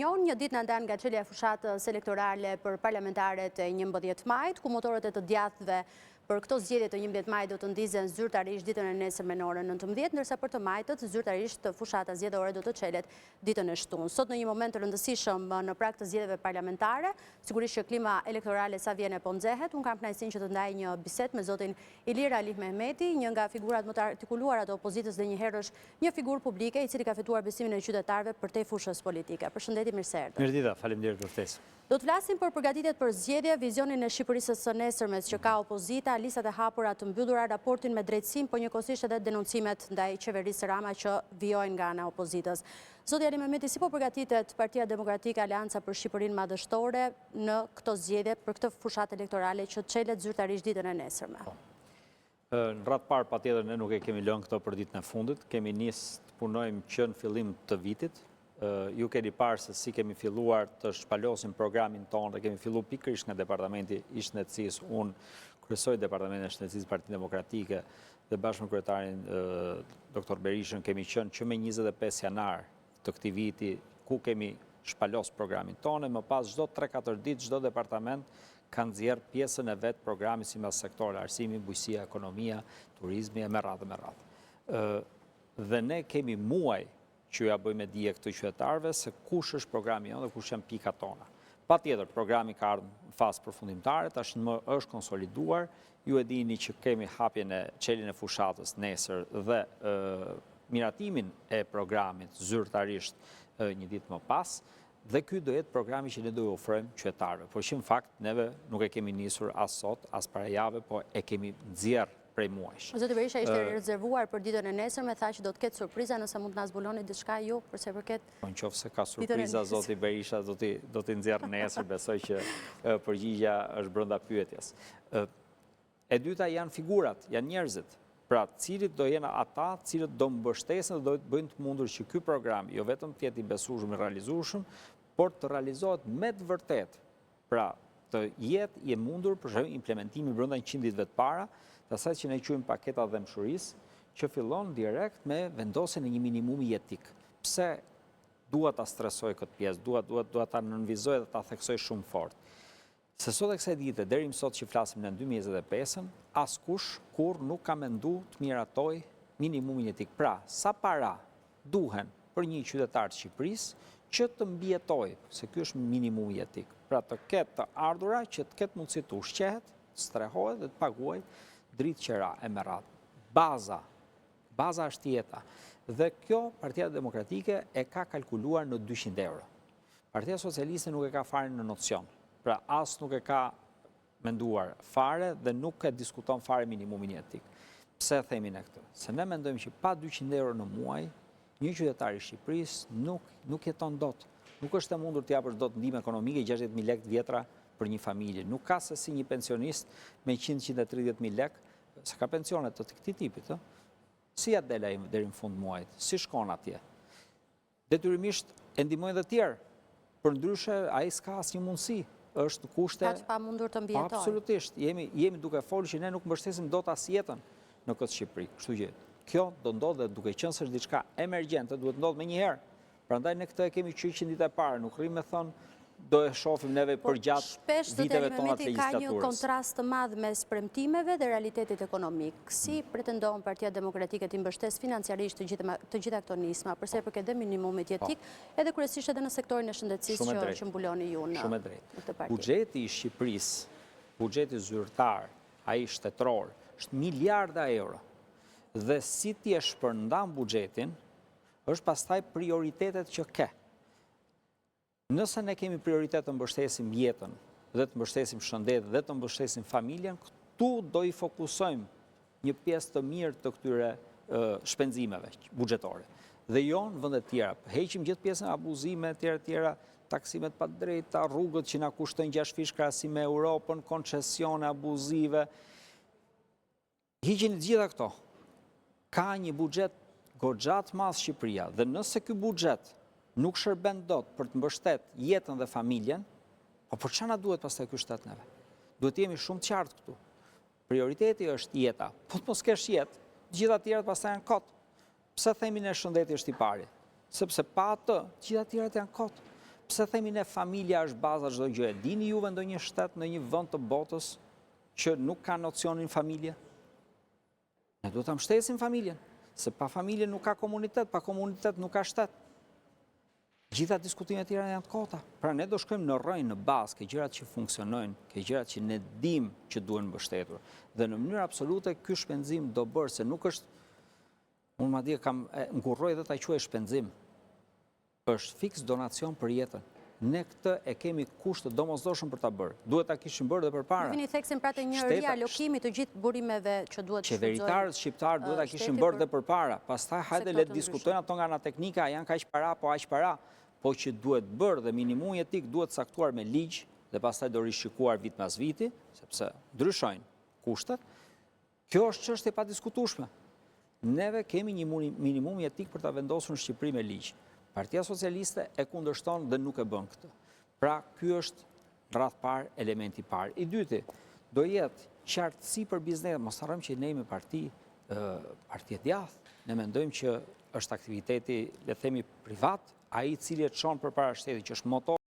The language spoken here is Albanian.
Opinion, një ditë në ndan nga çelja e fushatës elektorale për parlamentaret e 11 majit, ku motorët e të djathtë për këto zgjedhje të 11 majit do të ndizen zyrtarisht ditën e nesërme në orën 19, ndërsa për të majtët zyrtarisht fushata zgjedhore do të çelet ditën e shtunë. Sot në një moment të rëndësishëm në prag të zgjedhjeve parlamentare, sigurisht që klima elektorale sa vjen e po nxehet. Unë kam kënaqësinë që të ndaj një bisedë me zotin Ilir Ali Mehmeti, një nga figurat më të artikuluara të opozitës dhe njëherë është një figurë publike i cili ka fituar besimin e qytetarëve përtej fushës politike. Përshëndetje, mirë se erdhët. Mirëdita, faleminderit për ftesën. Do të flasim për përgatitjet për zgjedhje, vizionin e Shqipërisë së nesërmes që ka opozita, listat e hapura të mbyllura, raportin me drejtësim, po njëkohësisht edhe denuncimet ndaj qeverisë Rama që vijojnë nga ana opozitës. Zoti Ali Mehmeti, si po përgatitet Partia Demokratike Aleanca për Shqipërinë Madhështore në këto zgjedhje për këtë fushatë elektorale që çelet zyrtarisht ditën e nesërme? Në radhë parë patjetër ne nuk e kemi lënë këto për ditën e fundit, kemi nisë të punojmë që në fillim të vitit. Ju keni parë se si kemi filluar të shpalosim programin tonë dhe kemi fillu pikërisht nga Departamenti i Shëndetësisë. Unë kryesoj Departamentin e Shëndetësisë Partinë Demokratike dhe bashkë me kryetarin Dr. Berishën kemi qenë që me 25 janar të këtij viti ku kemi shpalos programin tonë, më pas çdo 3-4 ditë çdo departament kanë nxjerrë pjesën e vet programit si mas sektor, arsimi, bujqësia, ekonomia, turizmi e me radhë. Dhe ne kemi muaj që ja bëjmë dije këto qytetarëve se kush është programi jonë dhe kush janë pikat tona. Patjetër, programi ka ardhur në fazë përfundimtare, tashmë është konsoliduar. Ju e dini që kemi hapjen e çeljen e fushatës nesër dhe miratimin e programit zyrtarisht një ditë më pas. Dhe ky do jetë programi që ne do i ofrojmë qytetarëve. Por që në fakt neve nuk e kemi nisur as sot, as para jave, po e kemi nxjerrë prej muajsh. Zoti Berisha ishte rezervuar për ditën e nesërme, tha që do të ketë surpriza, nëse mund të na zbuloni diçka ju përse përket. Po nëse ka surpriza zoti Berisha do t'i nxjerrë nesër, besoj që përgjigja është brenda pyetjes. E dyta janë figurat, janë njerëzit. Pra, cilit do jenë ata, cilët do mbështesin dhe do të bëjnë të mundur që ky program jo vetëm të jetë i besueshëm, i realizueshëm, por të realizohet me të vërtetë. Pra, të jetë i mundur për shembull implementimi brenda 100 ditëve të para, të asaj që ne quajmë paketa dhëmshurisë, që fillon direkt me vendosjen e një minimumi jetik. Pse dua ta stresoj këtë pjesë, dua ta nënvizoj dhe ta theksoj shumë fort. Se sot e kësaj dite, deri më sot që flasim në 2025-ën, askush kur nuk ka menduar të miratoj minimumin jetik. Pra, sa para duhen për një qytetar të Shqipërisë që të mbijetojë, se ky është minimumi jetik. Pra, të ketë të ardhura që të ketë mundësi të ushqehet, të strehohet dhe të paguajë dritë qera e me radhë. Baza është jeta. Dhe kjo Partia Demokratike e ka kalkuluar në 200 euro. Partia Socialiste nuk e ka fare në nocion. Pra as nuk e ka menduar fare dhe nuk e diskuton fare minimumin jetik. Pse themi ne këtë? Se ne mendojmë që pa 200 euro në muaj, një qytetar i Shqipërisë nuk jeton dot. Nuk është e mundur të japësh dot ndihmë ekonomike 60.000 lekë vjetra për një familje. Nuk ka se si një pensionist me 100-130.000 lekë, se ka pensionet të këtij tipit, si ja dela deri në fund muajit, si shkon atje. Detyrimisht e ndihmojnë dhe tjerë, përndryshe ai s'ka asnjë mundësi, është kushte. Ka pa mundur të mbijetojë. Absolutisht, jemi duke folur që ne nuk mbështesim dot as jetën në këtë Shqipëri. Kështu që kjo do ndodhe duke qenë se është diçka emergjente, duhet ndodhë menjëherë. Prandaj ne këtë e kemi 100 ditë e parë, nuk rrim me thonë do e shohim neve përgjatë viteve tona të legjislaturës. Ka një kontrast të madh mes premtimeve dhe realitetit ekonomik. Si pretendon Partia Demokratike të mbështesë financiarisht të gjitha këto nisma, përse i përket dhe minimumit jetik, edhe kryesisht edhe në sektorin e shëndetësisë që mbuloni ju në këtë parti? Buxheti i Shqipërisë, buxheti zyrtar, ai shtetëror, është miliarda euro. Dhe si ti e shpërndan buxhetin, është pastaj prioritetet që ke. Nëse ne kemi prioritet të mbështesim jetën dhe të mbështesim shëndetin dhe të mbështesim familjen, këtu do i fokusojmë një pjesë të mirë të këtyre shpenzimeve buxhetore. Dhe jo në vende të tjera. Heqim gjithë pjesën abuzime tjera, taksimet pa drejta, rrugët që na kushtojnë 6 fish krahasim me Europën, koncesione abuzive. Hiqin të gjitha këto. Ka një buxhet goxha të madh Shqipëria dhe nëse ky buxhet nuk shërben dot për të mbështet jetën dhe familjen, po për çfarë na duhet pastaj ky shtet neve? Duhet të jemi shumë të qartë këtu. Prioriteti është jeta. Po të mos kesh jetë, të gjitha të tjerat pastaj janë kot. Pse themi ne shëndeti është i pari? Sepse pa atë, të gjitha të tjerat janë kot. pse themi ne familja është baza çdo gjë? Dini juve ndonjë shtet në një vend të botës që nuk ka nocionin familje? Ne duhet ta mbështesim familjen, se pa familje nuk ka komunitet, pa komunitet nuk ka shtet. Gjitha diskutimet tjera janë të kota. Pra ne do shkojmë në rrojnë, në bazë, ke gjërat që funksionojnë, ke gjërat që ne dim që duhen mbështetur. Dhe në mënyrë absolute ky shpenzim do bërë, se nuk është, unë madje kam ngurroj dhe ta quaj shpenzim. Është fiks donacion për jetën. Ne këtë e kemi kushtë domosdoshëm për ta bërë. Duhet ta kishim bërë dhe përpara. Vini theksin pra të një rialokimi të gjithë burimeve që duhet të shfrytëzojnë. Qeveritarët shqiptarë duhet ta kishim bërë dhe përpara. Pastaj hajde le të diskutojnë ato nga ana teknika, janë kaq para apo aq para, po që duhet bërë dhe minimumi etik duhet saktuar me ligj dhe pastaj do rishikuar vit pas viti, sepse ndryshojnë kushtet. Kjo është çështje pa diskutueshme. Neve kemi një minimum etik për ta vendosur në Shqipëri me ligj. Partia Socialiste e kundërshton dhe nuk e bën këtë. Pra, ky është rreth parë elementi parë. I dyti, do jetë qartësi për biznesin. Mos harrojmë që ne me parti e djathtë, ne mendojmë që është aktiviteti, le të themi, privat, ai i cili e çon përpara shtetit, që është motor